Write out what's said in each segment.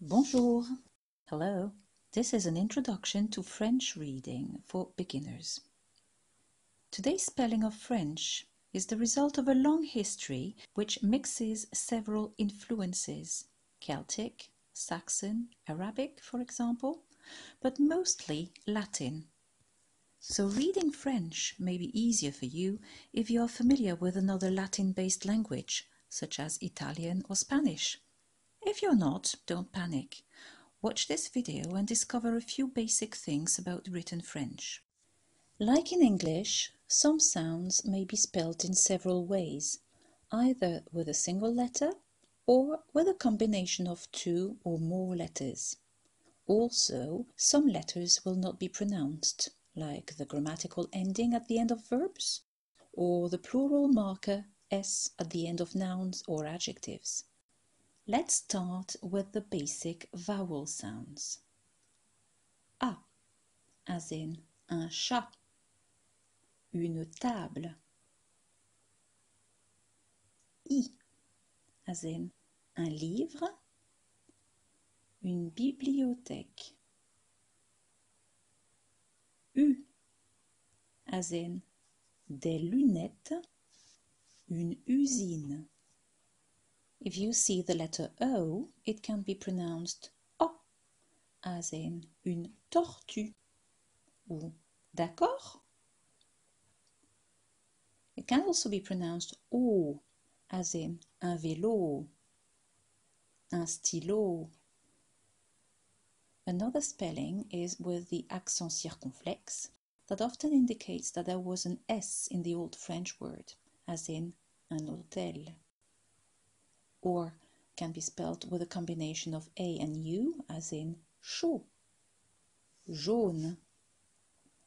Bonjour. Hello. This is an introduction to French reading for beginners. Today's spelling of French is the result of a long history which mixes several influences, Celtic, Saxon, Arabic, for example, but mostly Latin. So reading French may be easier for you if you are familiar with another Latin-based language, such as Italian or Spanish. If you're not, don't panic. Watch this video and discover a few basic things about written French. Like in English, some sounds may be spelled in several ways, either with a single letter or with a combination of two or more letters. Also, some letters will not be pronounced, like the grammatical ending at the end of verbs, or the plural marker S at the end of nouns or adjectives. Let's start with the basic vowel sounds. A, as in un chat, une table. I, as in un livre, une bibliothèque. U, as in des lunettes, une usine. If you see the letter O, it can be pronounced O, as in une tortue, ou d'accord? It can also be pronounced O, as in un vélo, un stylo. Another spelling is with the accent circonflexe that often indicates that there was an S in the Old French word, as in un hôtel. Or can be spelled with a combination of A and U, as in chaud, jaune.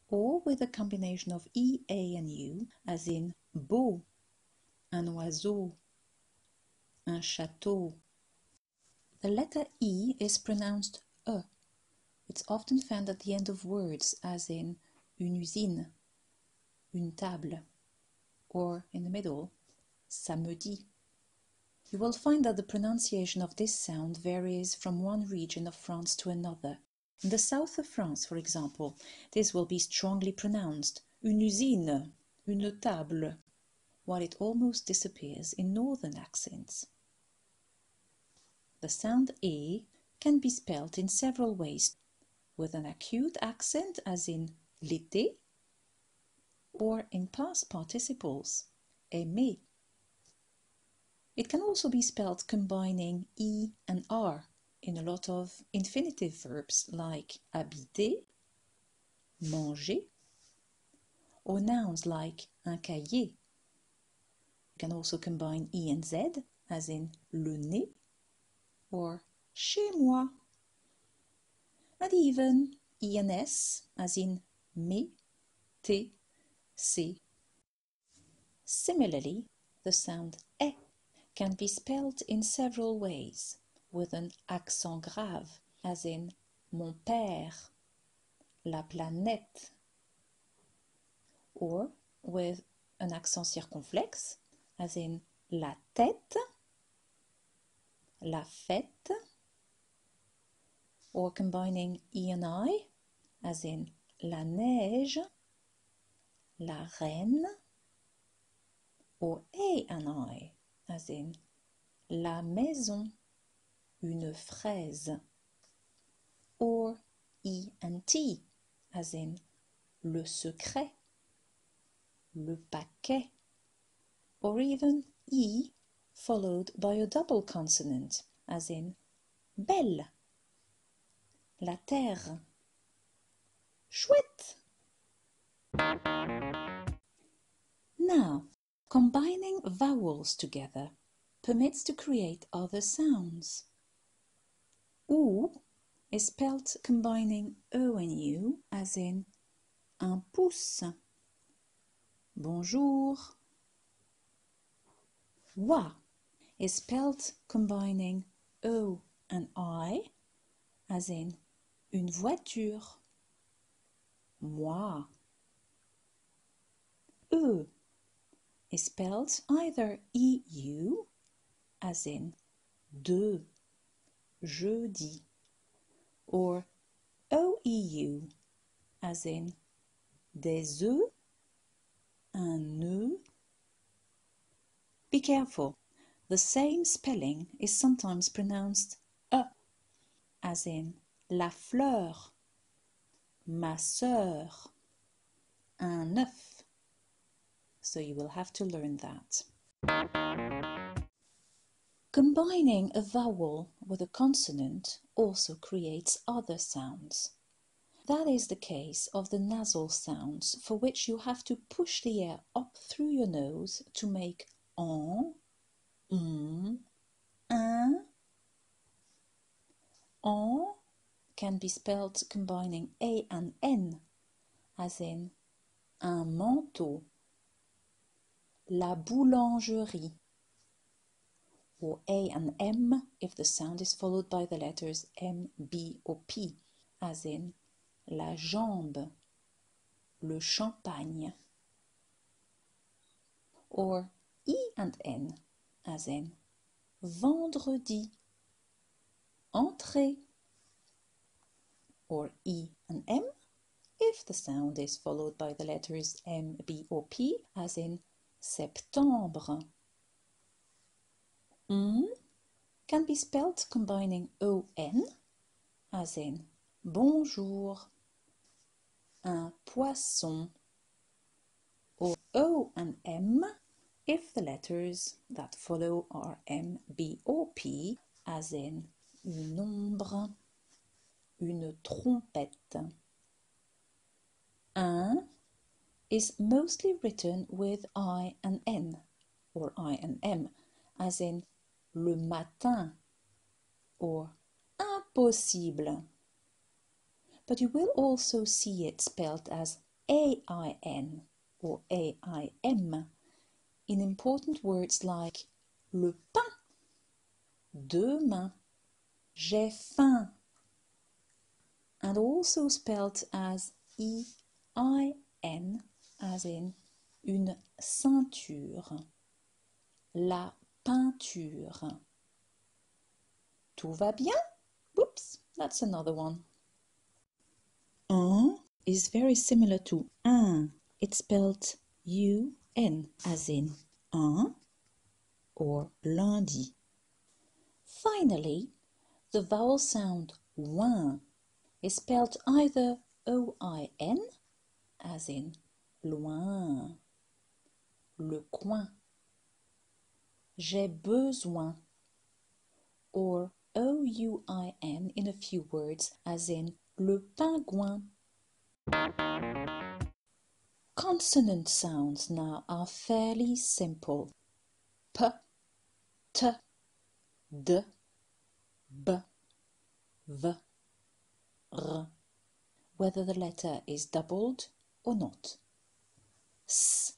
Or with a combination of E, A and U, as in beau, un oiseau, un château. The letter E is pronounced E. It's often found at the end of words, as in une usine, une table, or in the middle, samedi. You will find that the pronunciation of this sound varies from one region of France to another. In the south of France, for example, this will be strongly pronounced une usine, une table, while it almost disappears in northern accents. The sound E can be spelled in several ways, with an acute accent as in l'été, or in past participles, aimer. It can also be spelled combining E and R in a lot of infinitive verbs like habiter, manger, or nouns like un cahier. You can also combine E and Z, as in le nez or chez moi, and even E and S, as in me, te, se. Similarly, the sound E can be spelled in several ways, with an accent grave, as in mon père, la planète, or with an accent circonflexe, as in la tête, la fête, or combining E and I, as in la neige, la reine, or A and I, as in la maison, une fraise, or E and T, as in le secret, le paquet, or even E followed by a double consonant, as in belle, la terre, chouette. Now, combining vowels together permits to create other sounds. Ou is spelled combining O and U, as in un pouce, bonjour. Wa is spelled combining O and I, as in une voiture, moi. E is spelled either EU, as in deux, jeudi, or OEU, as in des œufs, un œuf. Be careful, the same spelling is sometimes pronounced as in la fleur, ma sœur, un œuf. So you will have to learn that. Combining a vowel with a consonant also creates other sounds. That is the case of the nasal sounds, for which you have to push the air up through your nose to make en, un. En can be spelled combining a and n, as in un manteau, la boulangerie, or a and m if the sound is followed by the letters m, b or p, as in la jambe, le champagne, or I and N, as in vendredi, entrée, or I and M if the sound is followed by the letters M, B or P, as in septembre. Can be spelt combining O-N, as in bonjour, un poisson, or O and M if the letters that follow are M, B or P, as in une ombre, une trompette. Un is mostly written with I and N, or I and M, as in le matin, or impossible. But you will also see it spelled as A-I-N or A-I-M in important words like le pain, demain, j'ai faim, and also spelled as E-I-N, as in une ceinture, la peinture. Tout va bien? Whoops, that's another one. Un is very similar to un. It's spelled U-N, as in un or lundi. Finally, the vowel sound ouin is spelled either O-I-N, as in loin, le coin, j'ai besoin, or O-U-I-N in a few words, as in le pingouin. Consonant sounds now are fairly simple. P, T, D, B, V, R, whether the letter is doubled or not. S,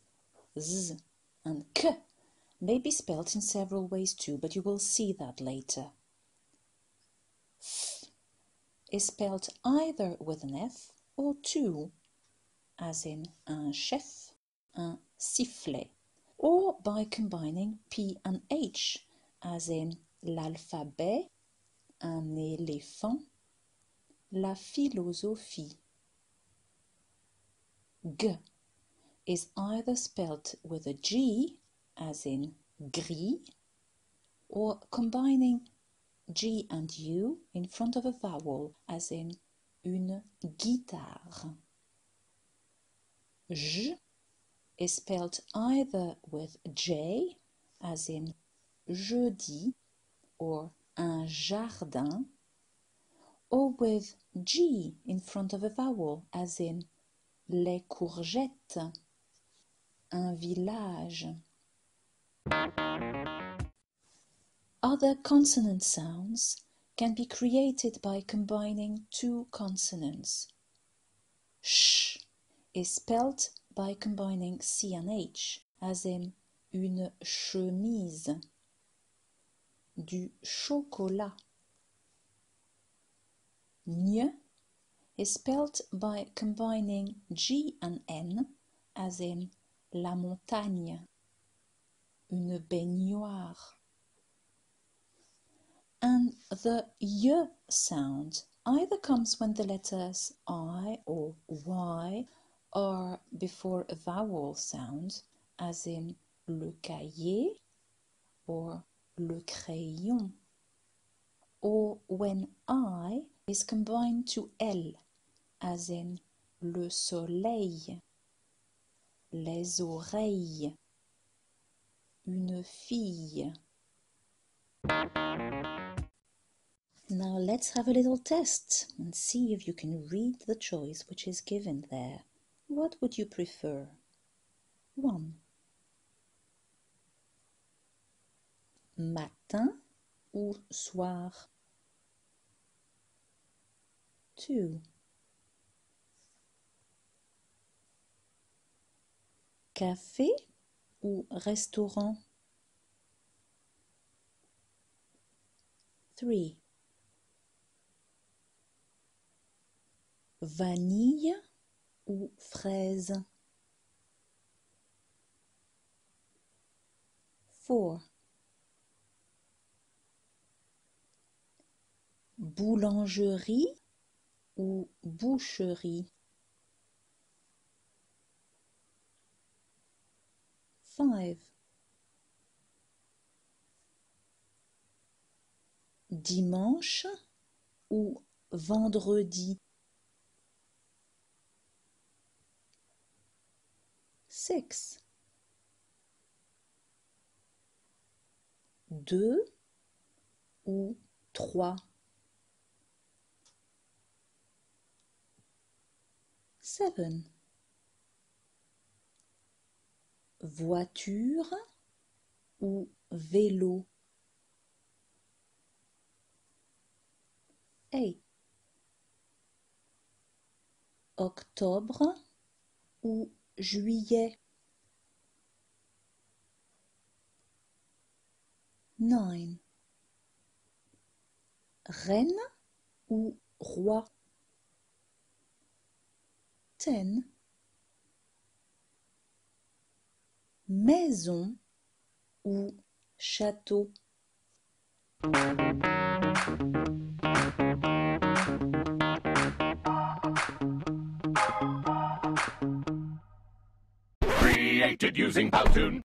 Z, and K may be spelled in several ways too, but you will see that later. F is spelled either with an F or two, as in un chef, un sifflet, or by combining P and H, as in l'alphabet, un éléphant, la philosophie. G is either spelled with a G, as in gris, or combining G and U in front of a vowel, as in une guitare. J is spelled either with J, as in jeudi, or un jardin, or with G in front of a vowel, as in les courgettes, un village. Other consonant sounds can be created by combining two consonants. Sh is spelled by combining C and H, as in une chemise, du chocolat. Ñ is spelled by combining G and N, as in la montagne, une baignoire. And the Y sound either comes when the letters I or Y are before a vowel sound, as in le cahier or le crayon, or when I is combined to L, as in le soleil, les oreilles, une fille. Now let's have a little test and see if you can read the choice which is given there. What would you prefer? 1. Matin ou soir? 2. Café ou restaurant? 3. Vanille ou fraise? 4. Boulangerie ou boucherie? 5. Dimanche ou vendredi? 6. 2 ou 3? 7. Voiture ou vélo? 8. Octobre ou juillet? 9. Reine ou roi? 10. Maison ou château? Created using Powtoon.